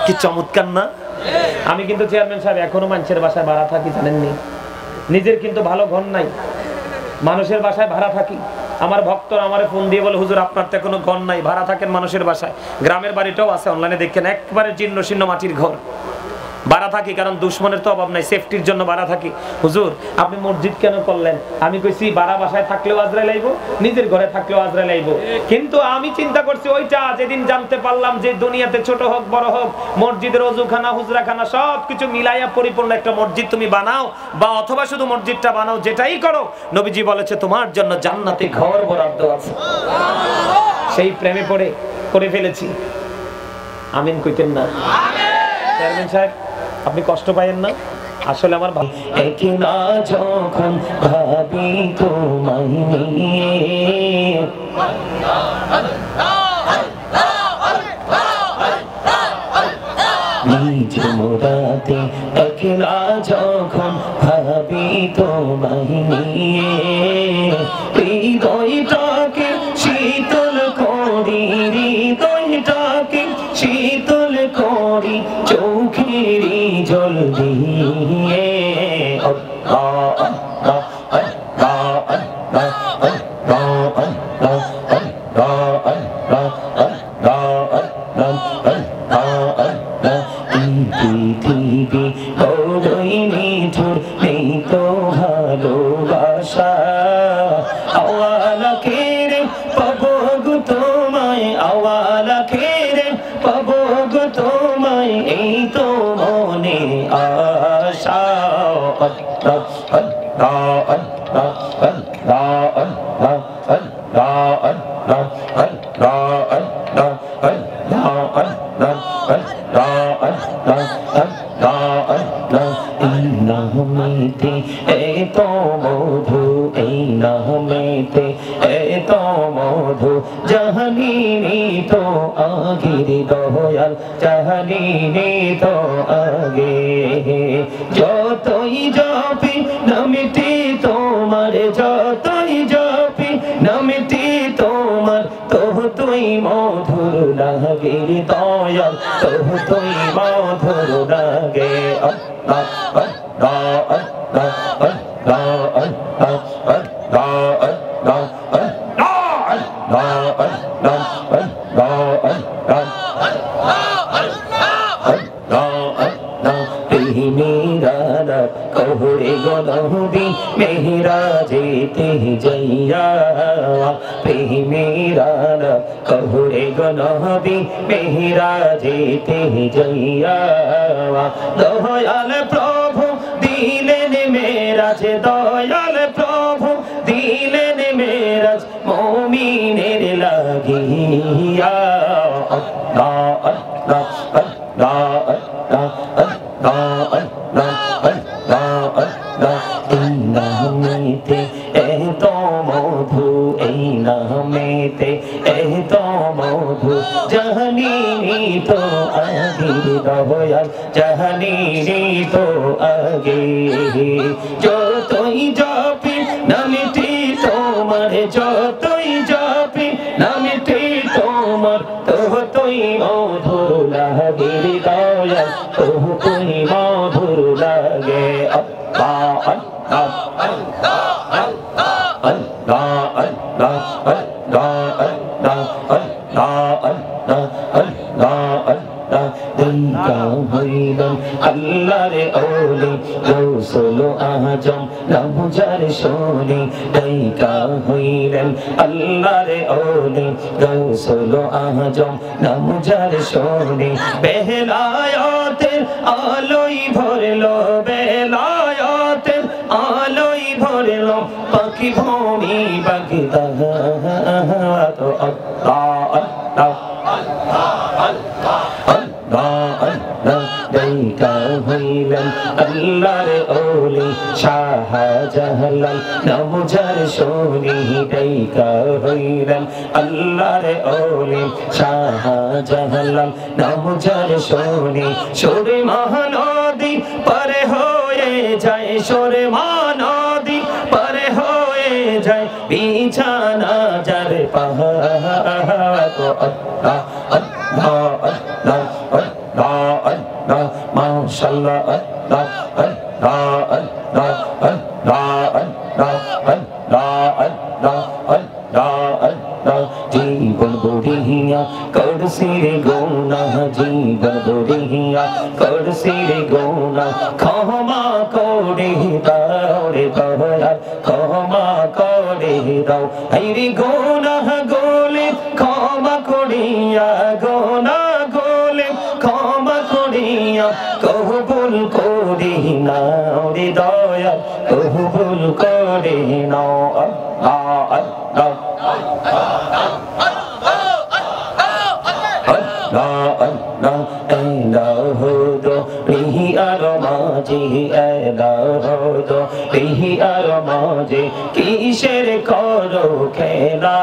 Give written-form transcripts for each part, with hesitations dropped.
কি চমৎকার না? আমি কিন্তু চেয়ারম্যান সাহেব এখনো মানুষের বাসায় ভাড়া থাকি, জানেননি? নিজের কিন্তু ভালো ঘর নাই, মানুষের বাসায় ভাড়া থাকি। আমার ভক্তরা আমারে ফোন দিয়ে বলে, হুজুর আপনার তো কোনো ঘর নাই, ভাড়া থাকেন মানুষের বাসায়। গ্রামের বাড়িটাও আছে, অনলাইনে দেখেন, একবারে জীর্ণ শীর্ণ মাটির ঘর, ভাড়া থাকি। কারণ দুশ্মনের তো অভাব নাই, সেফটির জন্য ভাড়া থাকি। হুজুর আপনি মসজিদ কেন করলেন? আমি কইছি ভাড়া বাসায় থাকলেও আজরাইল আইবো, নিজের ঘরে থাকলেও আজরাইল আইবো। কিন্তু আমি চিন্তা করছি ওইটা যেদিন জানতে পারলাম যে দুনিয়াতে ছোট হোক বড় হোক, মসজিদের ওযুখানা হুজরাখানা সবকিছু মিলাইয়া পরিপূর্ণ একটা মসজিদ তুমি বানাও, বা অথবা শুধু মসজিদটা বানাও, যেটাই করো, নবীজি বলেছে তোমার জন্য জান্নাতে ঘর বরাদ্দ আছে। সেই প্রেমে পড়ে করে ফেলেছি। আমিন কইতেন না? চেয়ারম্যান সাহেব আপনি কষ্ট পাইয়েন না, আসলে আমার একলা যখন ভাবি তোমায় নিয়ে, নিজ মোরাতে একলা যখন ভাবি তোমায় নিয়ে, হৃদয়টাকে শীতল করি, হৃদয়টাকে শীতল করি চোখেরই জল দিয়ে। পৃথিবী বড়ই নিঠুর, নেই তো ভালোবাসা। আওয়ালা কেড়ে পাবো গো তোমায়, আওয়ালা কেড়ে পাবো গো তোমায়, এই তো মনে আশা। নামেতে এত মধু, এই নামেতে এত মধু, জাহানিনি তো আগের দয়াল, জাহানিনি তো আগে। যতই জপি নামটি তোমার, যতই জপি নামটি তোমার, ততই মধুর লাগে দয়াল, ততই মধুর লাগে। কহুরে গনবী মেহরা যেতে যাইয়া, প্রেমেরা কহুরে গনবী মেহরা যেতে যাইয়া। দয়াল প্রভু দিলেন মেরাজ, দয়াল প্রভু দিলেন মেরাজ মুমিনের লাগিয়া। নামেতে এত মধু, এই নামেতে এত মধু, জাহানিনি তো আগের দয়াল, জাহানিনি তো আগে। যতই জপি নামটি তোমার, যতই জপি নামটি তোমার, ততই মধুর লাগে দয়াল, ততই মধুর লাগে। আল্লাহরে ওলি রসুল আজম নামজার শোনে, দাইকা হইলেন আল্লাহরে ওলি রসুল আজম নামজার শোনে। বেলায়েতের আলোয় ভরলো, বেলায়েতের আলোয় ভরলো পাখি ভূমি বাগদাদ। দাইকা হইলেন আল্লাহর ওলি শাহজালাল নামজার শোনে, দাইকা হইলেন আল্লাহর ওলি শাহজালাল নামজার শোনে। সুরে মহানদী পারে হয়ে যায়, সুরে মহানদী পারে হয়ে যায় বিছানা যার পাহাড় আল্লাহ আল্লাহ আল্লাহ আল্লাহ আল্লাহ মাশাআল্লাহ আল্লাহ আল্লাহ আল্লাহ আল্লাহ আল্লাহ আল্লাহ আল্লাহ আল্লাহ জীবন বড়িয়া করছি রে গুনাহ জীবন বড়িয়া করছি রে গুনাহ ক্ষমা করে দাও রে দয়াল ক্ষমা করে দাও এই রে গুনাহ গোলে ক্ষমা করিয়া গুনাহ গোলে ক্ষমা করিয়া কবুল করে নাও রে দয়াল কবুল করে নাও আল্লাহ আল্লাহ কিসের করো খেলা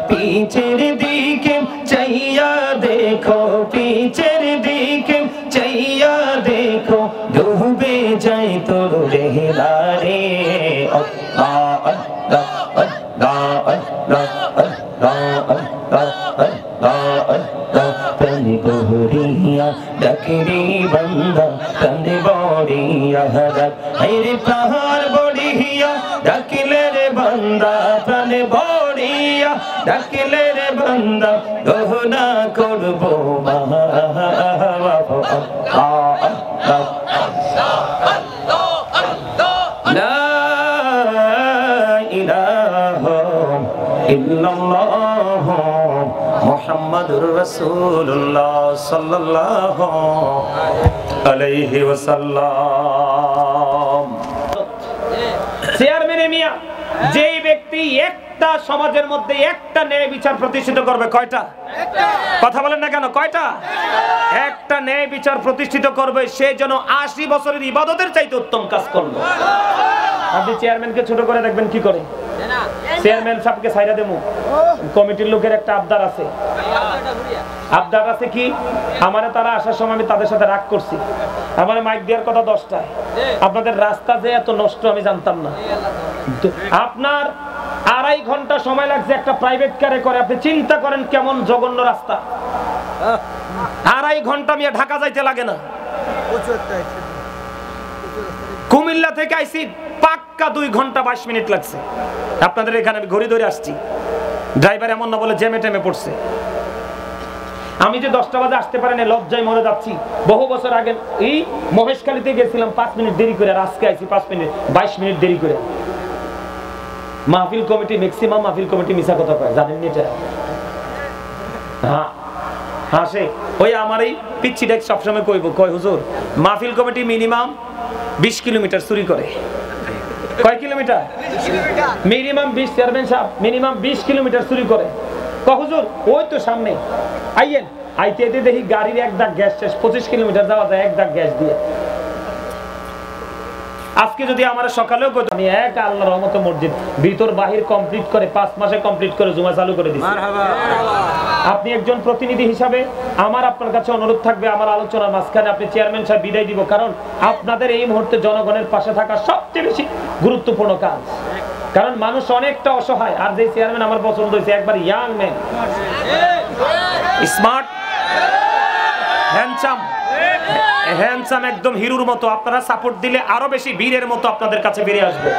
পিছের দিকে চাইয়া দেখো পিছের দিকে চাইয়া দেখো ডুবে যাই তোর রেহলা রে আল্লাহ আল্লাহ আল্লাহ আল্লাহ আল্লাহ আল্লাহ প্রাণে বহরিয়া ডাকরি বান্দা প্রাণে বড়িয়া হারাত হায়রে প্রাণ বড়িয়া ডাকিলে রে বান্দা প্রাণে বড়িয়া ডাকিলে রে বান্দা গহনা করবো লা ইলাহা ইল্লাল্লাহ মুহাম্মাদুর রাসূলুল্লাহ সাল্লাল্লাহু আলাইহি ওয়াসাল্লাম। চেয়ারম্যান মিয়া যেই ব্যক্তি একটা সমাজের মধ্যে একটা ন্যায় বিচার প্রতিষ্ঠিত করবে, কয়টা? কথা বলেন না কেন, কয়টা? একটা ন্যায় বিচার প্রতিষ্ঠিত করবে, সে যেন 80 বছরের ইবাদতের চাইতে উত্তম কাজ করবে। আপনি চেয়ারম্যানকে ছোট করে দেখবেন কি করে? চেয়ারম্যান সাহেবকে ছাইরা দেবো, কমিটির লোকের একটা আবদার আছে। আবদার আছে কি? আমারে তারা আসার সময় আমি তাদের সাথে রাগ করছি, আমার মাইক দেওয়ার কথা 10টায়। আপনাদের রাস্তা যে এত নষ্ট আমি জানতাম না। আপনার 2.5 ঘন্টা সময় লাগছে একটা প্রাইভেট কারে করে। আপনি চিন্তা করেন কেমন জঘন্য রাস্তা। 2.5 ঘন্টা আমি ঢাকা যাইতে লাগে না। কুমিল্লা থেকে আইছি পাক্কা 2 ঘন্টা 22 মিনিট লাগছে। আপনাদের এখানে আমি ঘড়ি ধরে আসছি, ড্রাইভার এমন না বলে জ্যামে টেমে পড়ছে। আমি যে 10টা বাজে আসতে পারিনি, লজ্জায় মরে যাচ্ছি। বহু বছর আগে এই মহেশখালীতে গেছিলাম 5 মিনিট দেরি করে, আর আজকে আইছি 5 মিনিট 22 মিনিট দেরি করে। মাহফিল কমিটি, ম্যাক্সিমাম মাহফিল কমিটি মিছা কথা কয়, জানেন নি এটা? হ্যাঁ হাসে। ওই আমার এই পিচ্ছিটা সবসময় কয় হুজুর মাহফিল কমিটি মিনিমাম 20 কিলোমিটার চুরি করে। কয় কিলোমিটার? মিনিমাম 20। চেয়ারম্যান সাহেব মিনিমাম 20 কিলোমিটার চুরি করে। হুজুর ওই তো সামনে আইয়েন, আইতে আইতে দেখি গাড়ির এক দাগ গ্যাস শেষ। 25 কিলোমিটার যাওয়া যায় এক দাগ গ্যাস দিয়ে। আজকে যদি আমার সকালেও কইতো, আমি এক আল্লাহর রহমতে মসজিদ ভিতর বাহির কমপ্লিট করে 5 মাসে কমপ্লিট করে জুমা চালু করে দিচ্ছি। আপনি একজন প্রতিনিধি হিসাবে আমার আপনার কাছে অনুরোধ থাকবে, আমার আলোচনার মাঝখানে আপনি চেয়ারম্যান সাহেব বিদায় দিব, কারণ আপনাদের এই মুহূর্তে জনগণের পাশে থাকা সবচেয়ে বেশি গুরুত্বপূর্ণ কাজ। কারণ মানুষ অনেকটা অসহায়। আর যে চেয়ারম্যান আমার পছন্দ হয়েছে, একবার ইয়াং ম্যান, স্মার্ট, হ্যান্ডসাম, একদম হিরোর মতো। আপনারা সাপোর্ট দিলে আরো বেশি বীরের মতো আপনাদের কাছে বেরিয়ে আসবে।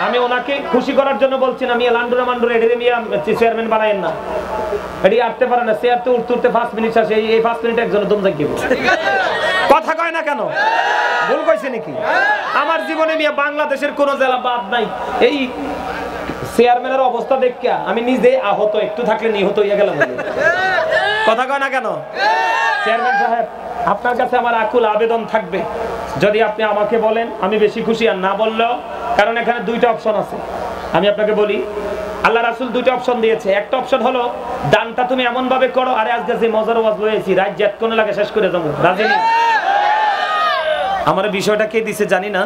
আমি ওনাকে খুশি করার জন্য বলছি না, মিয়া লান্ডুরা মান্ডুরা এডি মিয়া চেয়ারম্যান বানায়েন না, এডি আটতে পারে না। চেয়ার তো উঠতে 5 মিনিট আসে, এই 5 মিনিট একজন দম থাকিব। কথা কয় না কেন? ভুল কইছে নাকি? আমার জীবনে মিয়া বাংলাদেশের কোন জেলা বাদ নাই। এই চেয়ারম্যানের অবস্থা দেখিয়া আমি নিজে আহত, একটু থাকলে নিহত হইয়া গেলাম। কথা কয় না কেন? চেয়ারম্যান সাহেব আপনার কাছে আমার আকুল আবেদন থাকবে, যদি আপনি আমাকে বলেন আমি বেশি খুশি, আর না বললেও, কারণ এখানে 2টা অপশন আছে। আমি আপনাকে বলি, আল্লাহ রাসূল 2টা অপশন দিয়েছে। একটা অপশন হলো দানটা তুমি এমন ভাবে করো, আরে আজকে যে মজার ওয়াজ লয়েছি রাত জাত কোন লাগে শেষ করে যাবো, রাজনী। আমার বিষয়টা কে দিছে জানি না,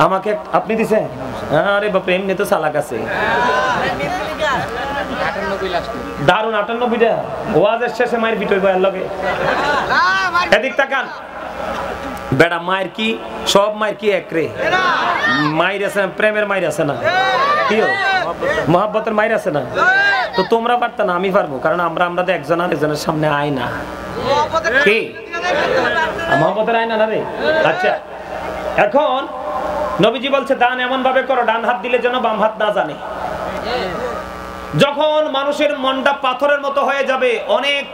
আমাকে আপনি দিছেন? আরে বাপ, এমনি তো চালাক আছে। দারুন 98টা ওয়াজের শেষে মায়ের পিট হইব এর লগে। এদিক তাকান, বেড়া মায়ের কি সব মায়ের কি একরে মায়ের আছে প্রেমের মায়ের আছে না কি মহব্বতের মায়ের আছে না তো তোমরা পারতা না আমি পারবো কারণ আমরা একজন আরেকজনের সামনে আয় না কি মহব্বতের আয় না রে আচ্ছা এখন নবীজি বলছে দান এমন ভাবে করো ডান হাত দিলে যেন বাম হাত না জানে যখন মানুষের মনটা পাথরের মতো হয়ে যাবে অনেক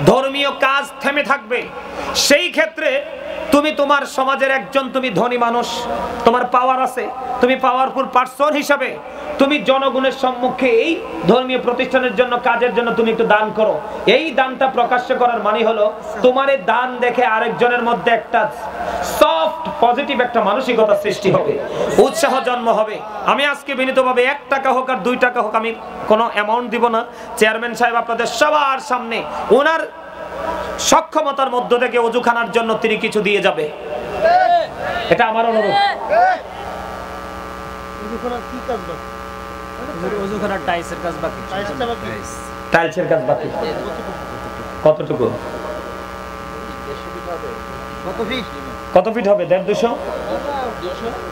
ধর্মীয় কাজ থেমে থাকবে সেই ক্ষেত্রে তুমি তোমার সমাজের একজন তুমি ধনী মানুষ তোমার পাওয়ার আছে তুমি পাওয়ারফুল পারসন হিসাবে তুমি জনগণের সম্মুখে এই ধর্মীয় প্রতিষ্ঠানের জন্য কাজের জন্য তুমি একটু দান করো এই দানটা প্রকাশ্য করার মানে হলো তোমার এই দান দেখে আরেকজনের মধ্যে একটা সফট পজিটিভ একটা মানসিকতা সৃষ্টি হবে উৎসাহ জন্ম হবে আমি আজকে বিনীতভাবে 1 টাকা হোক আর 2 টাকা হোক আমি কোনো অ্যামাউন্ট দিব না চেয়ারম্যান সাহেব আপনাদের সবার সামনে ওনার সক্ষমতার মধ্য থেকে ওযুখানার জন্য তিনি কিছু দিয়ে যাবে এটা আমার অনুরোধ ওযুখানার কি কাজ বাকি ওযুখানার টাইলসের কাজ বাকি টাইলসের কাজ বাকি কতটুকু কত ফিট হবে 1.5 200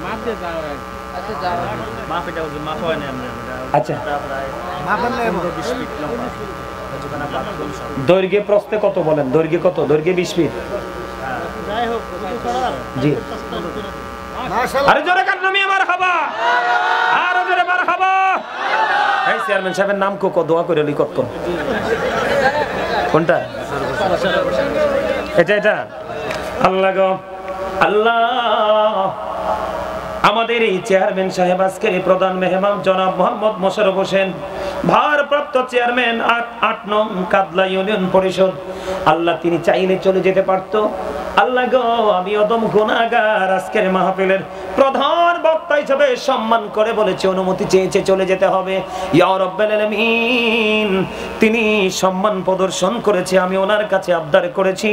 মাপ দিয়ে যাও আচ্ছা যাও মাপ এটা ওজন মাপ হয় না আচ্ছা মাপ হলে 20 ফিট লম্বা দৈর্ঘ্যে প্রস্থে কত বলেন দৈর্ঘ্যে কত দৈর্ঘ্যে 20 ফিট যাই হোক জি মাশাআল্লাহ আরে জোরে কান নামি মারহাবা আর জোরে মারহাবা এই চেয়ারম্যান সাহেবের নাম কো দোয়া করে লিখত কোন কোনটা এটা আল্লাহ গো আল্লাহ আমাদের এই চেয়ারম্যান সাহেব আজকের প্রধান মেহমান জনাব মোহাম্মদ মোশাররফ হোসেন ভারপ্রাপ্ত চেয়ারম্যান 8 নং কাদলা ইউনিয়ন পরিষদ আল্লাহ তিনি চাইলে চলে যেতে পারতো আল্লাহ গো আমি অদম গুনাহগার আজকের মাহফিলের প্রধান বক্তা হিসেবে সম্মান করে বলেছে অনুমতি চেয়েছে চলে যেতে হবে ইয়া রাব্বাল আলামিন তিনি সম্মান প্রদর্শন করেছে আমি ওনার কাছে আবদার করেছি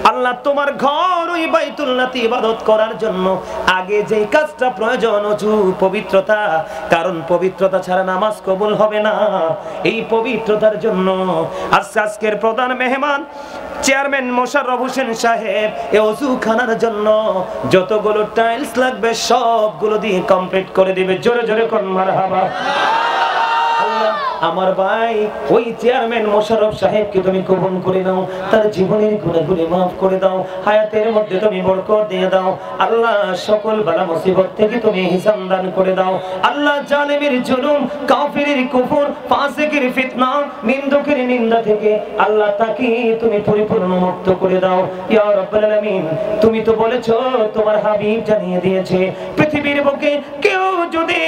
আল্লাহ তোমার ঘর ওই বাইতুল্লাহতে ইবাদত করার জন্য আগে যেই কাজটা প্রয়োজন ওযু পবিত্রতা কারণ পবিত্রতা ছাড়া নামাজ কবুল হবে না এই পবিত্রতার জন্য আজকের প্রধান মেহমান চেয়ারম্যান মোশাররফ হোসেন সাহেব এই ওযুখানার জন্য যতগুলো টাইলস লাগবে সবগুলো দিয়ে কমপ্লিট করে দিবে জোরে জোরে কোন মারহাবা আমার ভাই ওই চেয়ারম্যান মোশাররফ সাহেবকে তুমি কবুল করে নাও তার জীবনের গুনাহগুলো maaf করে দাও হায়াতের মধ্যে তুমি বরকত দিয়ে দাও আল্লাহ সকল বালা মুসিবত থেকে তুমি হিসাব দান করে দাও আল্লাহ জালিমের জুলুম কাফিরের কুফর ফাসিকের ফিতনা নিন্দকের নিন্দা থেকে আল্লাহ তাকে তুমি পরিপূর্ণ মুক্ত করে দাও ইয়া রাব্বাল আলামিন তুমি তো বলেছো তোমার হাবিব জানিয়ে দিয়েছে পৃথিবীর বুকে কেউ যদি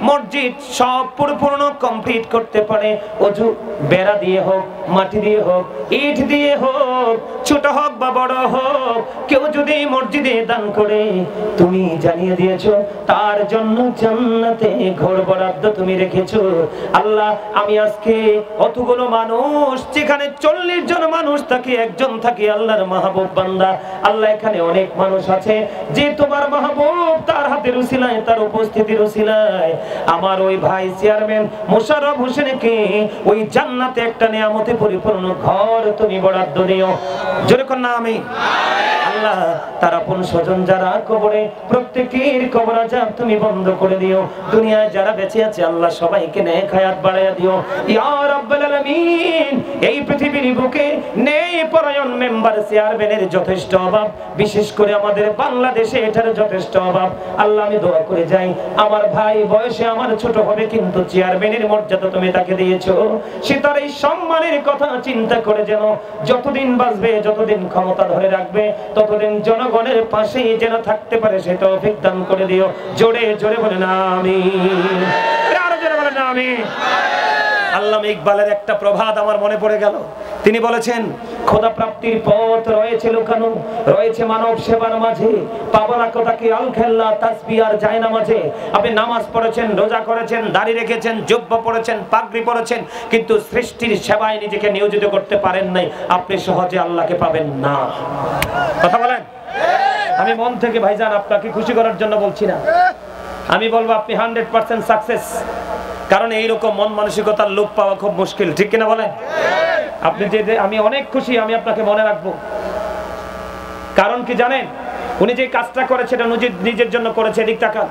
মসজিদ সব পরিপূর্ণ কমপ্লিট করতে পারে ওযু বেড়া দিয়ে হোক মাটি দিয়ে হোক ইট দিয়ে হোক ছোট হোক বা বড় হোক কেউ যদি মসজিদে দান করে তুমি জানিয়ে দিয়েছো তার জন্য জান্নাতে ঘর বরাদ্দ তুমি রেখেছো আল্লাহ আমি আজকে অতগুলো মানুষ যেখানে 40 জন মানুষ থাকে একজন থাকে আল্লাহর মাহবুব বান্দা আল্লাহ এখানে অনেক মানুষ আছে যে তোমার মাহবুব তার হাতের উসিলায় তার উপস্থিতির উসিলায় আমার ওই ভাই চেয়ারম্যান মোশাররফ হোসেনকে ওই জান্নাতে একটা নিয়ামতে পরিপূর্ণ ঘর তুমি বরাদ্দ দিও জোরে কোন না আমিন আল্লাহ তার আপন স্বজন যারা কবরে প্রত্যেকের কবর আযাব তুমি বন্ধ করে দিও দুনিয়ায় যারা বেঁচে আছে আল্লাহ সবাইকে নেক হায়াত বাড়ায়া দিও ইয়া রাব্বাল আলামিন এই পৃথিবীর বুকে নেই পরায়ণ মেম্বার চেয়ারম্যানের যথেষ্ট অভাব বিশেষ করে আমাদের বাংলাদেশে এটার যথেষ্ট অভাব আল্লাহ আমি দোয়া করে যাই আমার ভাই বয়সে আমার ছোট হবে কিন্তু চেয়ারম্যানের মর্যাদা তুমি তাকে দিয়েছো সে তার এই সম্মানের কথা চিন্তা করে যেন যতদিন বাঁচবে যতদিন ক্ষমতা ধরে রাখবে ততদিন জনগণের পাশে যেন থাকতে পারে সে তৌফিক দান করে দিও জোরে জোরে বলেন আমিন আরো জোরে বলেন আমিন আল্লামা ইকবালের একটা প্রবাদ আমার মনে পড়ে গেল তিনি বলেছেন খোদা প্রাপ্তির পথ রয়েছে লুকানো রয়েছে মানব সেবার মাঝে পাবনা কথাকে আল খেল্লা তাসবিহ আর জায়নামাজে আপনি নামাজ পড়েছেন রোজা করেছেন দাড়ি রেখেছেন জুব্বা পড়েছেন পাগড়ি পড়েছেন কিন্তু সৃষ্টির সেবায় নিজেকে নিয়োজিত করতে পারেন নাই আপনি সহজে আল্লাহকে পাবেন না কথা বলেন আমি মন থেকে ভাইজান আপনাকে খুশি করার জন্য বলছি না আমি বলবো আপনি 100% সাকসেস কারণ এইরকম মন মানসিকতার লোক পাওয়া খুব মুশকিল ঠিক কিনা বলেন আপনি যে আমি অনেক খুশি আমি আপনাকে মনে রাখবো কারণ কি জানেন উনি যে কাজটা করেছে এটা নিজের জন্য করেছে। এদিক তাকান,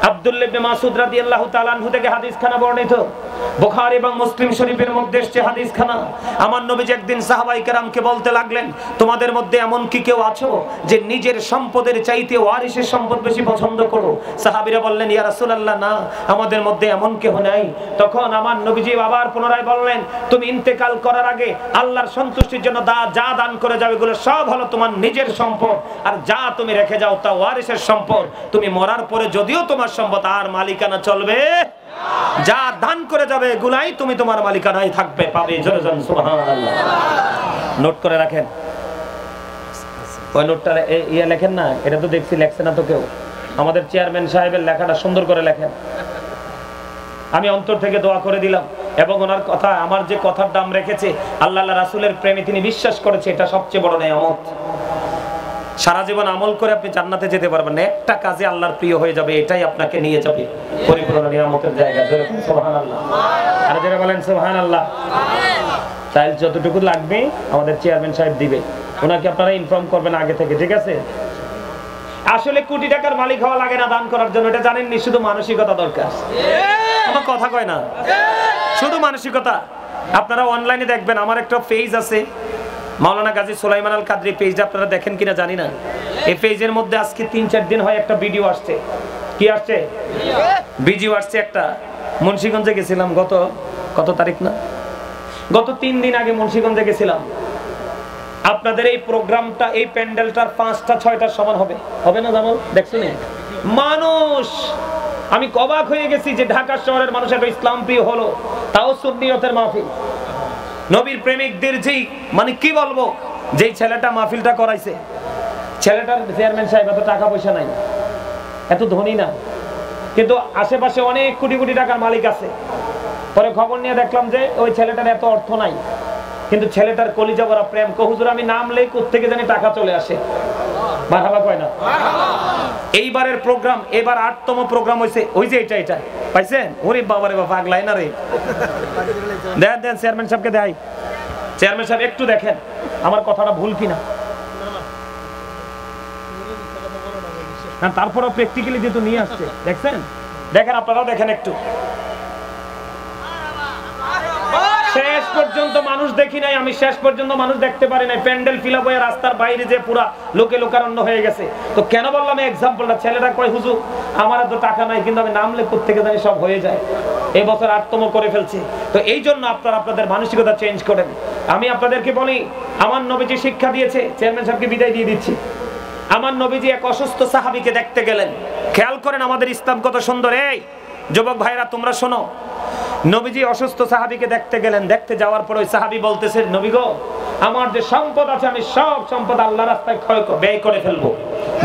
আব্দুল্লাহ ইবনে মাসউদ রাদিয়াল্লাহু তাআলা আনহু থেকে হাদিসখানা বর্ণিত, বুখারী এবং মুসলিম শরীফের মধ্যে এসেছে হাদিসখানা। আমার নবীজি একদিন সাহাবায়ে কেরামকে বলতে লাগলেন, তোমাদের মধ্যে এমন কি কেউ আছো যে নিজের সম্পদের চাইতে ওয়ারিসের সম্পদ বেশি পছন্দ করো? সাহাবীরা বললেন, ইয়া রাসূলুল্লাহ, না, আমাদের মধ্যে এমন কেউ নাই। তখন আমার নবীজি আবার পুনরায় বললেন, তুমি ইন্তেকাল করার আগে আল্লাহর সন্তুষ্টির জন্য যা দান করে যাও এগুলো সব হলো তোমার নিজের সম্পদ, আর যা তুমি রেখে যাও তা ওয়ারিসের সম্পদ। তুমি মরার পরে যদিও তোমার সম্পদ আর মালিকানা চলবে, যা দান করে যাবে এগুলাই তুমি তোমার মালিকানায় থাকবে, পাবে। জোরে জোরে সুবহানাল্লাহ। নোট করে রাখেন, ওই নোটটা লেখেন না, এটা তো দেখছি লেখছে না তো কেউ। আমাদের চেয়ারম্যান সাহেবের লেখাটা সুন্দর করে লেখেন। আমি অন্তর থেকে দোয়া করে দিলাম, এবং ওনার কথা, আমার যে কথার দাম রেখেছে, আল্লাহ রাসূলের প্রেমে তিনি বিশ্বাস করেছে, এটা সবচেয়ে বড় নেয়ামত। সারা জীবন আমল করে আপনি জান্নাতে যেতে পারবেন না, একটা কাজে আল্লাহর প্রিয় হয়ে যাবে, এটাই আপনাকে নিয়ে যাবে পরিপূর্ণ নিয়ামতের জায়গায়। সুবহানাল্লাহ, আর যারা বলেন সুবহানাল্লাহ। তাই যতটুকু লাগবে আমাদের চেয়ারম্যান সাহেব দিবে, ওনাকে আপনারা ইনফর্ম করবেন আগে থেকে, ঠিক আছে? আসলে কোটি টাকার মালিক হওয়া লাগে না দান করার জন্য, এটা জানেননি? শুধু মানসিকতা দরকার। আমার কথা কয় না, শুধু মানসিকতা। আপনারা অনলাইনে দেখবেন, আমার একটা পেজ আছে, মাওলানা গাজী সুলাইমান আল কাদরি পেজ, আপনারা দেখেন কিনা জানি না। এই পেজের মধ্যে আজকে 3-4 দিন হয় একটা ভিডিও আসছে। কি আসছে? ভিডিও আসছে একটা। মুন্সিগঞ্জে গেছিলাম কত তারিখ না, গত 3 দিন আগে মুন্সিগঞ্জে গেছিলাম। আপনাদের এই প্রোগ্রামটা, এই প্যান্ডেলটার 5টা-6টার সমান হবে না জামাল? দেখছেন মানুষ, আমি অবাক হয়ে গেছি যে ঢাকা শহরের মানুষ এত ইসলাম প্রিয় হলো, তাও সুন্নিয়তের মাহফিল। নবীর প্রেমিকদের যেই, মানে কি বলবো, যেই ছেলেটা মাহফিলটা করাইছে, ছেলেটার চেয়ারম্যান সাহেব এত টাকা পয়সা নাই, এত ধনী না, কিন্তু আশেপাশে অনেক কোটি কোটি টাকার মালিক আছে। পরে খবর নিয়ে দেখলাম যে ওই ছেলেটার এত অর্থ নাই, কিন্তু ছেলেটার কলিজা ভরা প্রেম। হুজুর আমি নাম লেই কোত্থেকে জানি টাকা চলে আসে। মারহাবা কয় না? এইবারের প্রোগ্রাম, এবার 8তম প্রোগ্রাম হয়েছে, ওই যে এটা পাইছেন? ওরে বাবারে বাবা, পাগলাই না রে। দেন চেয়ারম্যান সাহেবকে দেয়। চেয়ারম্যান সাহেব একটু দেখেন আমার কথাটা ভুল কিনা। তারপরও প্র্যাকটিক্যালি যেহেতু নিয়ে আসছে, দেখছেন? দেখেন, আপনারাও দেখেন একটু। শেষ পর্যন্ত মানুষ দেখি নাই, আমি শেষ পর্যন্ত মানুষ দেখতে পারি নাই। প্যান্ডেল ফিল আপ হয়ে রাস্তার বাইরে যে পুরা লোকে লোকারণ্য হয়ে গেছে। তো কেন বললাম এই এক্সাম্পলটা? ছেলেটা কয়, হুজুর আমার এত টাকা নাই, কিন্তু আমি নাম লেখ থেকে জানি সব হয়ে যায়। এই বছর 8তম করে ফেলছি। তো এই জন্য আপনারা আপনাদের মানসিকতা চেঞ্জ করেন। আমি আপনাদেরকে বলি, আমার নবীজি শিক্ষা দিয়েছে। চেয়ারম্যান সাহেবকে বিদায় দিয়ে দিচ্ছি। আমার নবীজি এক অসুস্থ সাহাবীকে দেখতে গেলেন। খেয়াল করেন আমাদের ইসলাম কত সুন্দর। এই যুবক ভাইরা তোমরা শোনো, নবীজি অসুস্থ সাহাবীকে দেখতে গেলেন। দেখতে যাওয়ার পর ওই সাহাবী বলতেছে, নবী গো, আমার যে সম্পদ আছে আমি সব সম্পদ আল্লাহর রাস্তায় ব্যয় করে ফেলবো।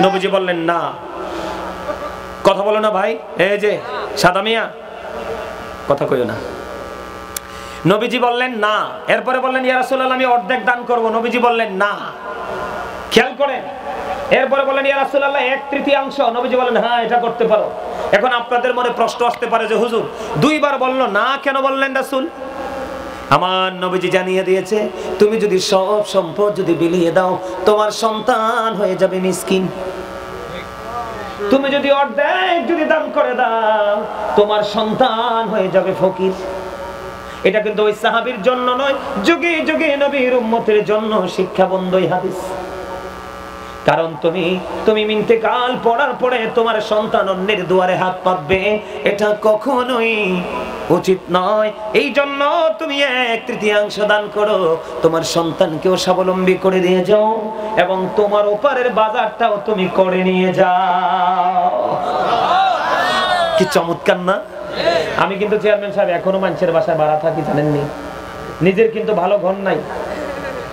নবীজি বললেন, না। কথা বলো না ভাই, এই যে সাদা মিয়া, কথা কইও না। নবীজি বললেন না। এরপরে বললেন, ইয়া রাসূলুল্লাহ আমি অর্ধেক দান করব। নবীজি বললেন না। খেয়াল করেন। এরপরে বললেন, ইয়া রাসূলুল্লাহ 1/3। নবীজি বললেন, হ্যাঁ এটা করতে পারো। এখন আপনাদের মনে প্রশ্ন আসতে পারে যে হুজুর 2বার বললো না, কেন বললেন রাসূল? আমার নবীজি জানিয়ে দিয়েছে, তুমি যদি সব সম্পদ যদি বিলিয়ে দাও, তোমার সন্তান হয়ে যাবে মিসকিন। তুমি যদি অর্ধেক যদি দান করে দাও, তোমার সন্তান হয়ে যাবে ফকির। এটা কিন্তু ওই সাহাবীর জন্য নয়, যুগে যুগে নবীর উম্মতের জন্য শিক্ষাবন্ধ এই হাদিস। কারণ তুমি ইন্তেকাল পড়ার পরে তোমার সন্তান অন্যের দুয়ারে হাত পাতবে, এটা কখনোই উচিত নয়। এই জন্য তুমি 1/3 দান করো, তোমার সন্তানকেও স্বাবলম্বী করে দিয়ে যাও, এবং তোমার ওপারের বাজারটাও তুমি করে নিয়ে যাও। কি চমৎকার না? আমি কিন্তু চেয়ারম্যান সাহেব এখনো মানুষের বাসায় ভাড়া থাকি, জানেননি? নিজের কিন্তু ভালো ঘর নাই,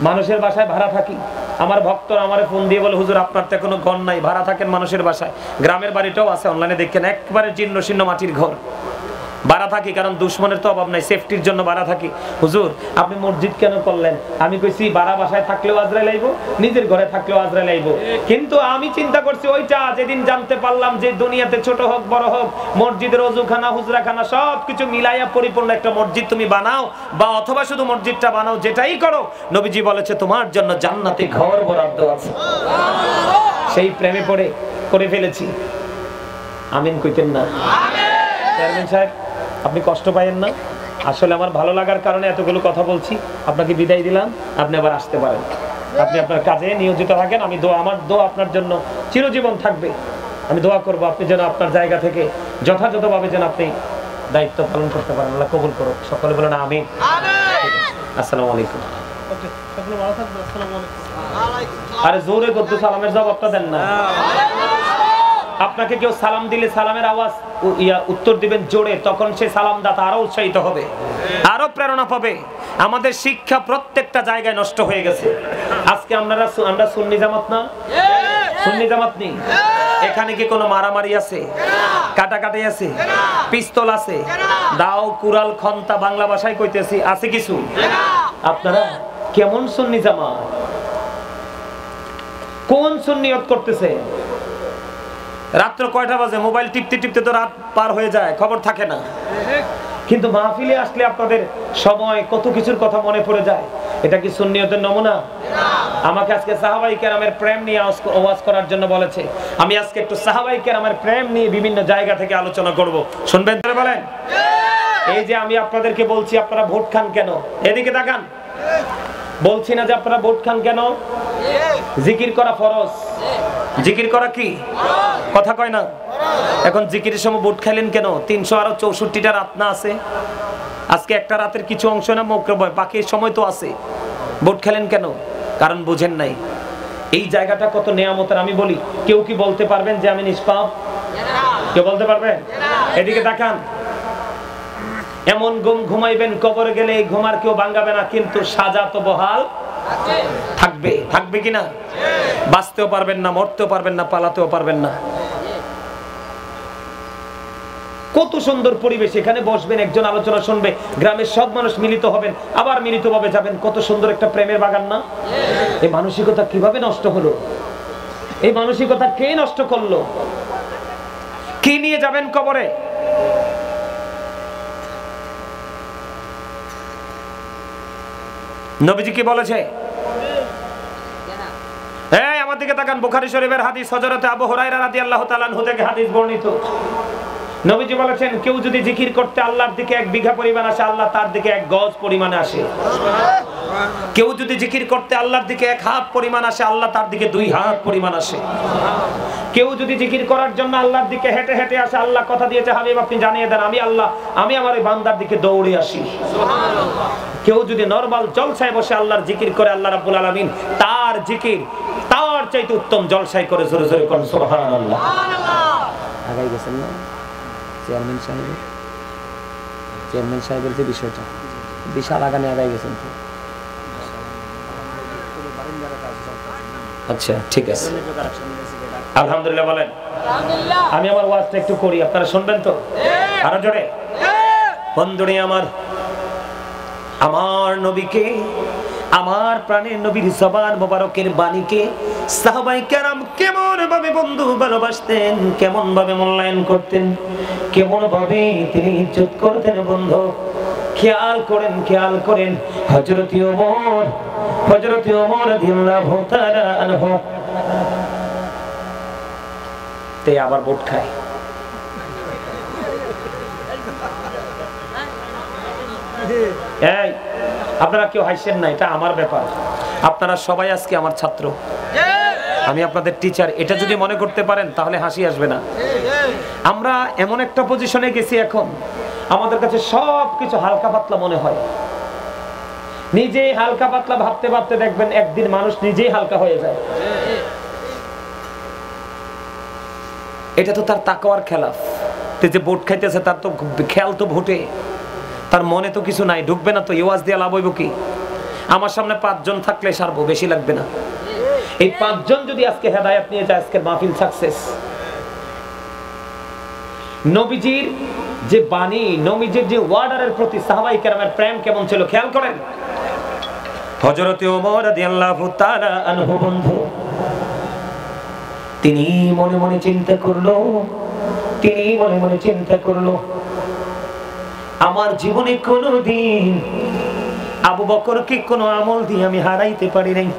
মানুষের বাসায় ভাড়া থাকি। আমার ভক্তরা আমারে ফোন দিয়ে বলে, হুজুর আপনার তো কোনো ঘর নাই, ভাড়া থাকেন মানুষের বাসায়। গ্রামের বাড়িটাও আছে, অনলাইনে দেখেন, একবারে জীর্ণ শীর্ণ মাটির ঘর। ভাড়া থাকি কারণ দুশ্মনের তো অভাব নাই, সেফটির জন্য ভাড়া থাকি। হুজুর আপনি মসজিদ কেন করলেন? আমি কইছি ভাড়া বাসায় থাকলেও আজরাইল আইবো, নিজের ঘরে থাকলেও আজরাইল আইবো। কিন্তু আমি চিন্তা করছি ওইটা যেদিন জানতে পারলাম যে দুনিয়াতে ছোট হোক বড় হোক, মসজিদের ওযুখানা হুজরাখানা সবকিছু মিলাইয়া পরিপূর্ণ একটা মসজিদ তুমি বানাও, বা অথবা শুধু মসজিদটা বানাও, যেটাই করো, নবীজি বলেছে তোমার জন্য জান্নাতে ঘর বরাদ্দ আছে। সেই প্রেমে পড়ে করে ফেলেছি। আমিন কইতেন না? চেয়ারম্যান সাহেব, আপনি কষ্ট পাইয়েন না, আসলে আমার ভালো লাগার কারণে এতগুলো কথা বলছি। আপনাকে বিদায় দিলাম, আপনি আবার আসতে পারেন। আপনি আপনার কাজে নিয়োজিত থাকেন। আমি আমার দোয়া আপনার জন্য চিরজীবন থাকবে। আমি দোয়া করব আপনি যেন আপনার জায়গা থেকে যথাযথভাবে যেন আপনি দায়িত্ব পালন করতে পারেন। আল্লাহ কবুল করুক। সকলে বলেন আমিন। আসসালামু আলাইকুম। আরে জোরে করতে সালামের জবাবটা দেন না। আপনাকে কেউ সালাম দিলে সালামের আওয়াজ উত্তর দিবেন জোরে, তখন সে সালাম দাতা আরো উৎসাহিত হবে, আরো প্রেরণা পাবে। আমাদের শিক্ষা প্রত্যেকটা জায়গায় নষ্ট হয়ে গেছে। আজকে আমরা সুন্নি জামাত না? সুন্নি জামাত নেই। এখানে কি কোনো মারামারি আছে? কাটাকাটি আছে? পিস্তল আছে? দাও কুরাল খন্তা বাংলা ভাষায় কইতেছি, আছে কিছু? আপনারা কেমন সুন্নি জামাত? কোন সুন্নিয়ত করতেছে? রাত্র কয়টা বাজে? মোবাইল টিপতে টিপতে তো রাত পার হয়ে যায়, খবর থাকে না। কিন্তু মাহফিলে আসলে আপনাদের সময় কত কিছুর কথা মনে পড়ে যায়। এটা কি সুন্নিয়তের নমুনা? আমাকে আজকে সাহাবায়ে কেরামের প্রেম নিয়ে ওয়াজ করার জন্য বলেছে। আমি আজকে একটু সাহাবায়ে কেরামের প্রেম নিয়ে বিভিন্ন জায়গা থেকে আলোচনা করব। শুনবেন তো? বলেন। এই যে আমি আপনাদেরকে বলছি আপনারা ভোট খান কেন? এদিকে তাকান। বলছি না যে আপনারা ভোট খান কেন? জিকির করা ফরজ। জিকির করা কি? কথা কয় না। এখন জিকিরের সময় ভোট খাইলেন কেন? 364টা রাত না আছে? আজকে একটা রাতের কিছু অংশ না মকরব, বাকি সময় তো আছে। ভোট খেলেন কেন? কারণ বুঝেন নাই এই জায়গাটা কত নেয়ামতের। আমি বলি, কেউ কি বলতে পারবেন যে আমি নিষ্পাপ? কেউ বলতে পারবেন? এদিকে তাকান। এমন ঘুম ঘুমাইবেন কবরে গেলে এই ঘুমার কেউ ভাঙাবে না, কিন্তু সাজা তো বহাল থাকবে। থাকবে কিনা? বাঁচতেও পারবেন না, মরতেও পারবেন না, পালাতেও পারবেন না। কত সুন্দর পরিবেশ, এখানে বসবেন, একজন আলোচনা শুনবে, গ্রামের সব মানুষ মিলিত হবেন, আবার মিলিত ভাবে যাবেন। কত সুন্দর একটা প্রেমের বাগান না? এই মানসিকতা কিভাবে নষ্ট হলো? এই মানসিকতা কে নষ্ট করলো? কি নিয়ে যাবেন কবরে? নবীজি কি বলেছে? এই আমার দিকে তাকান। বুখারী শরীফের হাদিস, হযরত আবু হুরায়রা রাদিয়াল্লাহু তাআলা আনহু থেকে হাদিস বর্ণিত। নবীজি বলেছেন, কেউ যদি জিকির করতে আল্লাহর দিকে 1 বিঘা পরিমাণ আসে, আল্লাহ তার দিকে 1 গজ পরিমাণে আসে। কেউ যদি জিকির করতে আল্লাহর দিকে 1 হাত পরিমাণ আসে, আল্লাহ তার দিকে 2 হাত পরিমাণ আসে। কেউ যদি জিকির করার জন্য আল্লাহর দিকে হেঁটে হেঁটে আসে, আল্লাহ কথা দিয়েছে, হাবিব আপনি জানিয়ে দেন আমি আল্লাহ, আমি আমার এই বান্দার দিকে দৌড়ে আসি। কেউ যদি নরমাল জলসায় বসে আল্লাহর জিকির করে, আল্লাহ রাব্বুল আলামিন তার জিকির তার চাইতে উত্তম জলসায় করে। জোরে জোরে কোন সুবহানাল্লাহ। আগাই গেছেন না চেয়ারম্যান সাহেবের যে বিষয়টা, বিশাল আগানে আগাই গেছেন তো। আচ্ছা ঠিক আছে, আলহামদুলিল্লাহ বলেন। আমি আমার ওয়াজটা একটু করি, আপনারা শুনবেন তো? আরো জোরে। বন্ধুরে আমার, আমার নবীকে, আমার প্রাণের নবীর জবান মোবারকের বাণীকে সাহাবায়ে কেরাম কেমন ভাবে বন্ধু ভালোবাসতেন, কেমন ভাবে মূল্যায়ন করতেন, কেমন ভাবে তিনি ইজ্জত করতেন বন্ধু। খেয়াল করেন, খেয়াল করেন। হযরত ওমর রাদিয়াল্লাহু তাআলা আনহু তে আবার ভোট খায়। এই আপনারা কেউ হাসছেন না, এটা আমার ব্যাপার। আপনারা সবাই আজকে আমার ছাত্র, আমি আপনাদের টিচার। এটা যদি মনে করতে পারেন তাহলে হাসি আসবে না। আমরা এমন একটা পজিশনে গেছি এখন, আমাদের কাছে সবকিছু হালকা পাতলা মনে হয়। নিজে হালকা পাতলা ভাবতে ভাবতে দেখবেন একদিন মানুষ নিজেই হালকা হয়ে যায়। এটা তো তার তাকওয়ার খেলাফ। যে ভোট খাইতেছে তার তো খেয়াল তো ভোটে, তার মনে তো কিছু নাই, ঢুকবে না তো। ওয়াজ দিয়ে লাভ হইব কি? আমার সামনে 5 জন থাকলে সারবো, বেশি লাগবে না। এই 5 জন যদি আজকে হেদায়েত নিয়ে যায়, আজকের মাহফিল সাকসেস। নবীজির যে বাণী, নবীজির যে ওয়ার্ডারের প্রতি সাহাবায়ে কেরামের প্রেম কেমন ছিল খেয়াল করেন। হযরত ওমর রাদিয়াল্লাহু তাআলা আনহু বন্ধু, তিনি মনে মনে চিন্তা করলো, আমার জীবনে কোনোদিন আবু বকরকে কোনো আমল দিয়ে আমি হারাইতে পারি নাই।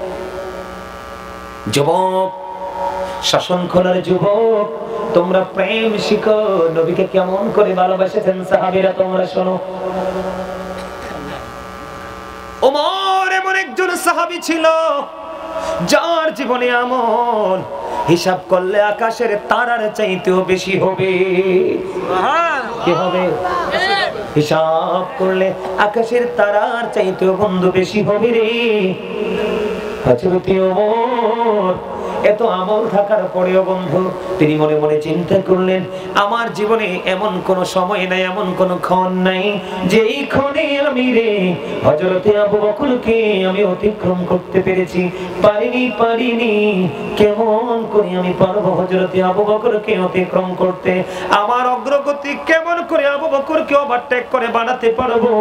যুবক শাসন খোলার যুবক, তোমরা প্রেম শিখো। নবীকে কেমন করে ভালোবাসেছেন সাহাবীরা তোমরা শোনো। ওমর এমন একজন সাহাবী ছিল যার জীবনে আমল হিসাব করলে আকাশের তারার চাইতেও বেশি হবে। কি হবে? হিসাব করলে আকাশের তারার চাইতেও বন্ধু বেশি হবে রে। হযরত ওমর এত আমল থাকার পরেও বন্ধু তিনি মনে মনে চিন্তা করলেন, আমার জীবনে এমন কোন সময় নাই, এমন কোন ক্ষণ নাই যেই ক্ষণে আমি রে হযরত আবু বকরকে আমি অতিক্রম করতে পেরেছি। পারিনি। কেমন করে আমি পারবো হযরত আবু বকরকে অতিক্রম করতে? আমার অগ্রগতি কেমন করে আবু বকরকে ওভারটেক করে বাড়াতে পারবো?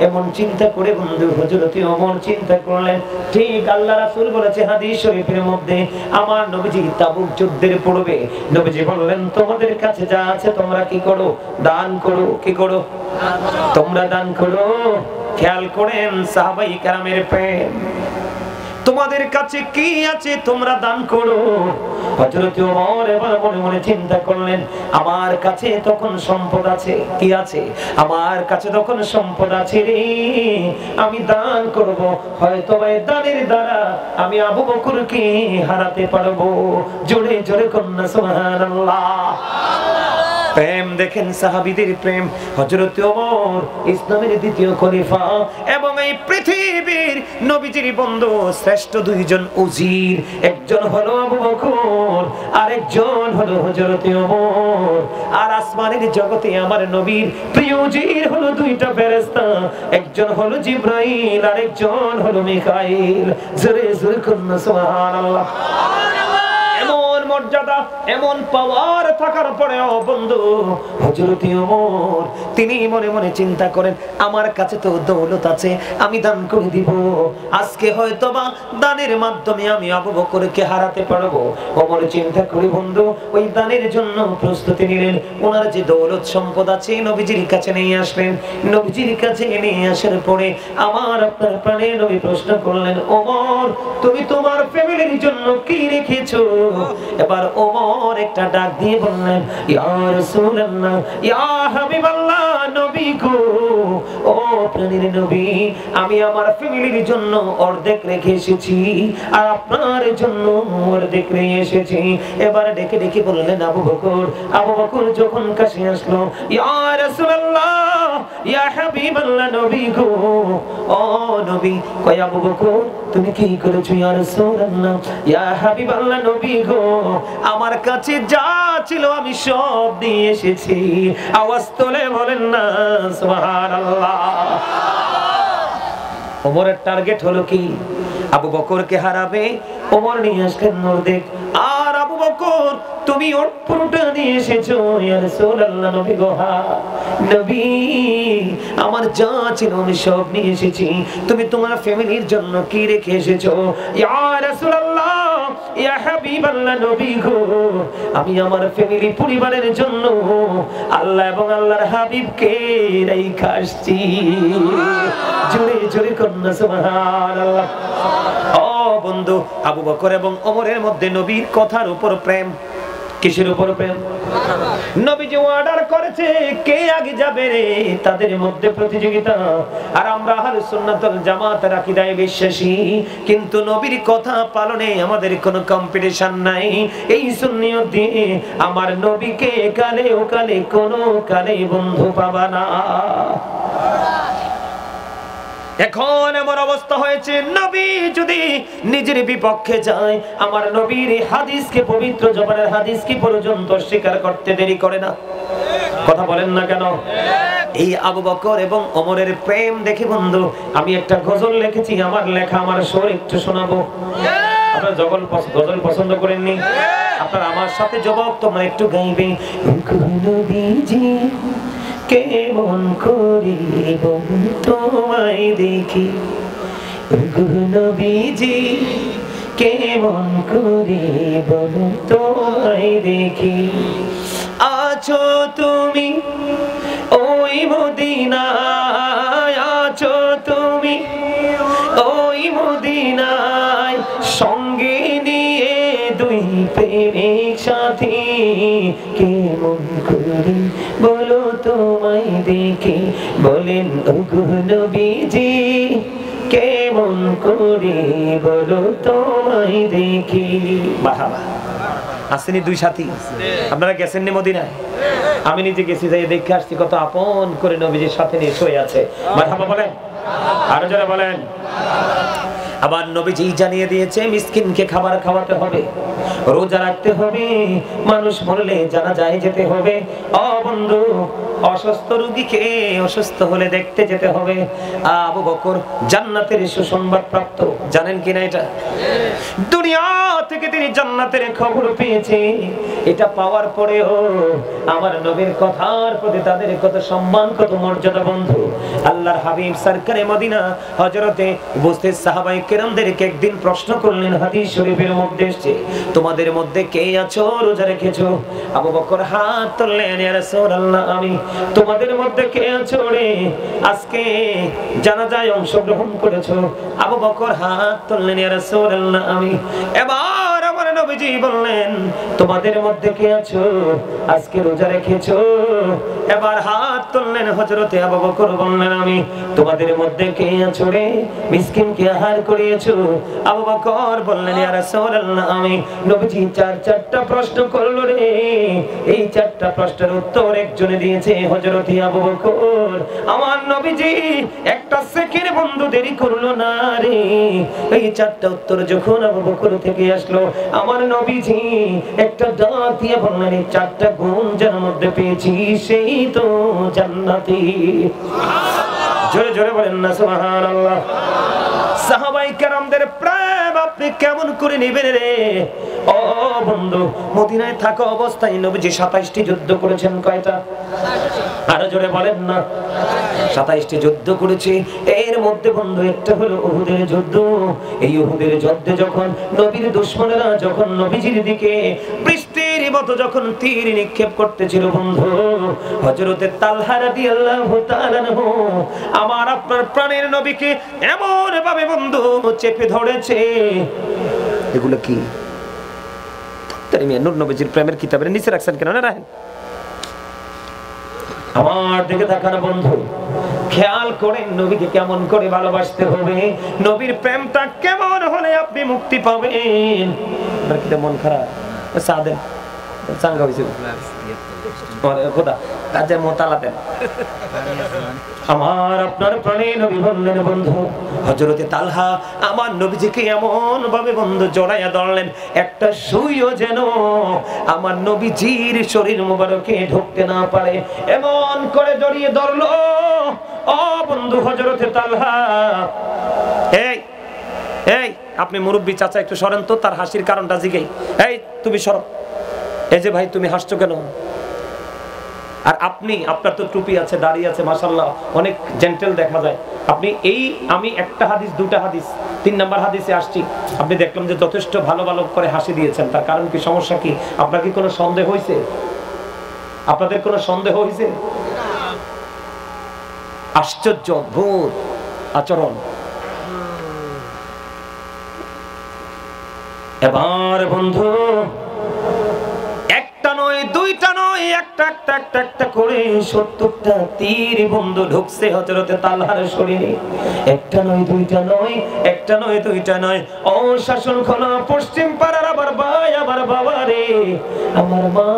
এমন চিন্তা করে বন্ধু হযরত ওমর চিন্তা করলেন, ঠিক আল্লাহ রাসূল বলেছে হাদিস শরীফের মধ্যে, আমার নবীজি তাবুক যুদ্ধের পূর্বে নবীজি বললেন, তোমাদের কাছে যা আছে তোমরা কি করো? দান করো। কি করো? তোমরা দান করো। খেয়াল করেন সাহাবাই কেরামের প্রেম, তোমাদের কাছে কি আছে তোমরা দান করো। হযরত ওমর এবার মনে মনে চিন্তা করলেন, আমার কাছে তখন সম্পদ আছে। কি আছে? আমার কাছে তখন সম্পদ আছে রে, আমি দান করব। হয়তো এই দানের দ্বারা আমি আবু বকরকে হারাতে পারবো। জোরে জোরে কন্যা সুবহানাল্লাহ। প্রেম দেখেন সাহাবীদের প্রেম। হযরত ওমর ইসলামের দ্বিতীয় খলিফা এবং এই পৃথিবীর নবীজির বন্ধু শ্রেষ্ঠ দুইজন উজির, একজন হলো আবু বকর আর একজন হলো হযরত ওমর। আর আসমানের জগতে আমার নবীর প্রিয় উজির হলো দুইটা ফেরেশতা, একজন হলো জিবরাইল আর একজন হলো মিকাইল। জোরে জোরে কন্যা সুবহানাল্লাহ। এমন মর্যাদা, এমন পাওয়ার থাকার পরেও বন্ধু হযরত ওমর তিনি মনে মনে চিন্তা করেন, আমার কাছে তো দৌলত আছে, আমি দান করে দিব। আজকে হয়তোবা দানের মাধ্যমে আমি আবু বকরকে হারাতে পারবো। ওমর চিন্তা করে বন্ধু ওই দানের জন্য প্রস্তুতি নিলেন। ওনার যে দৌলত সম্পদ আছে নবীজির কাছে নিয়ে আসলেন। নবীজির কাছে নিয়ে আসার পরে আমার আপনার প্রাণের নবী প্রশ্ন করলেন, ওমর তুমি তোমার ফ্যামিলির জন্য কি রেখেছো? এবার ওমর একটা ডাক দিয়ে বললেন, ইয়া রাসূলুল্লাহ, ইয়া হাবিবাল্লাহ, নবী গো, ও প্রাণের নবী, আমি আমার ফ্যামিলির জন্য অর্ধেক রেখে এসেছি আর আপনার জন্য অর্ধেক রেখে এসেছি। এবার ডেকে ডেকে বললেন আবু বকর। আবু বকর যখন কাছে আসলো, ইয়া রাসূলুল্লাহ, ইয়া হাবিবাল্লাহ, নবী গো, ও নবী। কয় আবু বকর তুমি কি করেছো? ইয়া রাসূলুল্লাহ, ইয়া হাবিবাল্লাহ, নবী গো, আমার কাছে যা ছিল আমি সব দিয়ে এসেছি। আওয়াজ তোলে বলেন না সুবহানাল্লাহ। ওমরের টার্গেট হলো কি? আবু বকরকে হারাবে। ওমর নিয়ে আসলেন অর্ধেক। আর আবু বকর তুমি ওর পুরোটা নিয়ে এসেছো। ইয়া রাসূলুল্লাহ, নবী গো, নবী আমার যা ছিল আমি সব নিয়ে এসেছি। তুমি তোমার ফ্যামিলির জন্য কি রেখে এসেছো? ইয়া রাসূলুল্লাহ, ইয়া হাবিবাল্লাহ, নবী গো, আমি আমার ফ্যামিলি পরিবারের জন্য আল্লাহ এবং আল্লাহর হাবিবকে রেখে আসছি। জোরে জোরে কন্যা সুবহানাল্লাহ। ও বন্ধু, আবু বকর এবং ওমরের মধ্যে নবীর কথার উপর প্রেম। কিসের উপর প্রেম? নবীজি অর্ডার করেছে কে আগে যাবে রে, তাদের মধ্যে প্রতিযোগিতা। আর আমরা আহলুস সুন্নাত ওয়াল জামাতের আকীদায় বিশ্বাসী, কিন্তু নবীর কথা পালনে আমাদের কোনো কম্পিটিশন নাই। এই সুন্নিয়ত দিয়ে আমার নবীকে কালে ও কালে কোনো কালে বন্ধু পাবা না। এখন এমন অবস্থা হয়েছে, নবী যদি নিজের বিপক্ষে যায়, আমার নবীর হাদিসকে, পবিত্র জবানের হাদিসকে পর্যন্ত স্বীকার করতে দেরি করে না। কথা বলেন না কেন? এই আবু বকর এবং ওমরের প্রেম দেখে বন্ধু আমি একটা গজল লিখেছি। আমার লেখা, আমার সুর একটু শোনাবো। আপনারা গজল পছন্দ করেননি? আপনারা আমার সাথে যুবক তোমরা একটু গাইবে। নবীজি কেমন করি তোমায় দেখি, নবীজি কেমন করি তোমায় দেখি, আছো তুমি ওই মদিনায়, আছো তুমি ওই মদিনায়, সঙ্গে নিয়ে দুই প্রেমিক সাথী কেমন করে বলো তোমায় দেখি বলেন ওগো নবীজি কেমন করে বলো তোমায় দেখি মারহাবা আসেনি দুই সাথী আপনারা গেছেন নি মদিনায় আমি নিজে গেছি যাই দেখে আসছি কত আপন করে নবীজির সাথে নিয়ে শুয়ে আছে মারহাবা বলেন আরো যারা বলেন আবার নবীজি জানিয়ে দিয়েছে মিসকিনকে খাবার খাওয়াতে হবে রোজা রাখতে হবে মানুষ মরলে জানাজায় যেতে হবে ও বন্ধু অসুস্থ রোগীকে অসুস্থ হলে দেখতে যেতে হবে আবু বকর জান্নাতের সুসংবাদ প্রাপ্ত জানেন কিনা এটা দুনিয়া থেকে তিনি জান্নাতের খবর পেয়েছে এটা পাওয়ার পরেও আমার নবীর কথার প্রতি তাদের কত সম্মান কত মর্যাদা বন্ধু আল্লাহর হাবিব সরকারে মদিনা হযরতে উপস্থিত সাহাবায়ে কেরামদেরকে একদিন প্রশ্ন করলেন হাদিস শরীফের মধ্যে এসেছে তোমাদের মধ্যে কে আছো রোজা রেখেছো আবু বকর হাত তুললেন ইয়া রাসূলুল্লাহ আমি তোমাদের মধ্যে কে আছো রে আজকে জানাজায় অংশগ্রহণ করেছো আবু বকর হাত তুললেন ইয়া রাসূলুল্লাহ আমি এবার আমার নবীজি বললেন তোমাদের মধ্যে কে আছো আজকে রোজা রেখেছো এবার হাত তুললেন হযরতে আবু বকর বললেন আমি তোমাদের মধ্যে কে আছো রে মিসকিনকে আহার করিয়েছো আবু বকর বললেন ইয়া রাসূলুল্লাহ আমি নবীজি চারটা প্রশ্ন করলো রে এই চারটা প্রশ্নের উত্তর একজনে দিয়েছে হযরতে আবু বকর আমার নবীজি একটা সেকেন্ড বন্ধু দেরি করলো না রে এই চারটা উত্তর যখন আবু বকর থেকে আসলো আমার নবীজি একটা ডাক দিয়ে বললেন এই চারটা গুণ যার মধ্যে পেয়েছি সেই তো জান্নাতি জোরে জোরে বলেন না সুবহানাল্লাহ সাহাবায়ে কেরামদের প্রেম আপনি কেমন করে নেবেন রে ও বন্ধু মদিনায় থাকা অবস্থায় নবীজি 27টি যুদ্ধ করেছেন কয়টা আরো জোরে বলেন না 27টি যুদ্ধ করেছে এর মধ্যে বন্ধু একটা হলো উহুদের যুদ্ধ এই উহুদের যুদ্ধে যখন নবীর দুশমনেরা যখন নবীজির দিকে বৃষ্টির মতো যখন তীর নিক্ষেপ করতেছিল বন্ধু হযরতে তালহা রাদিয়াল্লাহু তাআলা আনহু আমার আপনার প্রাণের নবীকে এমন ভাবে বন্ধু চেপে ধরেছে এগুলো কি নূর নবীজির প্রেমের কিতাবের নিচে রাখছেন কেন না রাখেন আমার দিকে তাকানো বন্ধু খেয়াল করেন নবীকে কেমন করে ভালোবাসতে হবে নবীর প্রেমটা কেমন হলে আপনি মুক্তি পাবেন আপনার কি মন খারাপ সাদে চাঙ্গা হইছে খোদা কাজে মোতালা দেন আমার আপনার প্রাণের নবী বললেন বন্ধু হযরতে তালহা আমার নবীজিকে এমন ভাবে বন্ধু জড়াইয়া ধরলেন একটা সুইও যেন আমার নবীজির শরীর মোবারকে ঢুকতে না পারে এমন করে জড়িয়ে ধরলো ও বন্ধু হযরতে তালহা এই এই আপনি মুরব্বি চাচা একটু সরেন তো তার হাসির কারণটা জিজ্ঞেস এই তুমি সরো এই যে ভাই তুমি হাসছো কেন আর আপনি আপনার তো টুপি আছে দাড়ি আছে মাশাআল্লাহ অনেক জেন্টেল দেখা যায় আপনি এই আমি একটা হাদিস দুটো হাদিস 3 নাম্বার হাদিসে আসছি আপনি দেখলাম যে যথেষ্ট ভালো ভালো করে হাসি দিয়েছেন তার কারণ কি সমস্যা কি আপনার কি কোনো সন্দেহ হইছে আপনাদের কোনো সন্দেহ হইছে আশ্চর্য অদ্ভুত আচরণ এবার বন্ধু একটা নয় দুইটা নয় একটা করে 70টা তীর বন্ধু ঢুকছে হযরতে তালহার শরীরে একটা নয় দুইটা নয় ও শাসন খোলা পশ্চিম পাড়ার আবার ভাই আবার বাবা রে আমার মা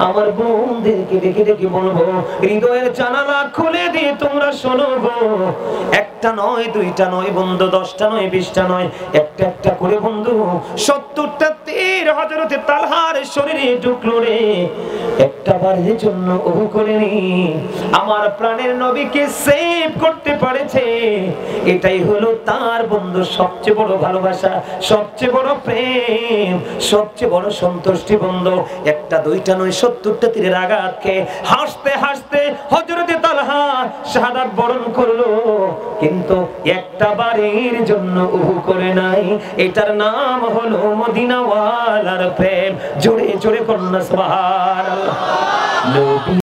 আমার বোনদেরকে দেখে দেখে বলবো হৃদয়ের জানালা খুলে দিয়ে তোমরা শোনো গো একটা নয় দুইটা নয় বন্ধু 10টা নয় 20টা নয় একটা করে বন্ধু 70টা তীর হযরতে তালহার শরীরে ঢুকলো রে একটা বারের জন্য ওহু করেনি আমার প্রাণের নবীকে সেভ করতে পারেছে এটাই হলো তার বন্ধু সবচেয়ে বড় ভালোবাসা সবচেয়ে বড় প্রেম সবচেয়ে বড় সন্তুষ্টি বন্ধু একটা দুইটা নয় 70টা তীরের আঘাতকে হাসতে হাসতে হযরতে তালহা শাহাদাত বরণ করলো কিন্তু একটা বারের জন্য ওহু করে নাই এটার নাম হলো মদিনাওয়ালার প্রেম জোরে জোরে কন্যা সুবহানাল্লাহ নবী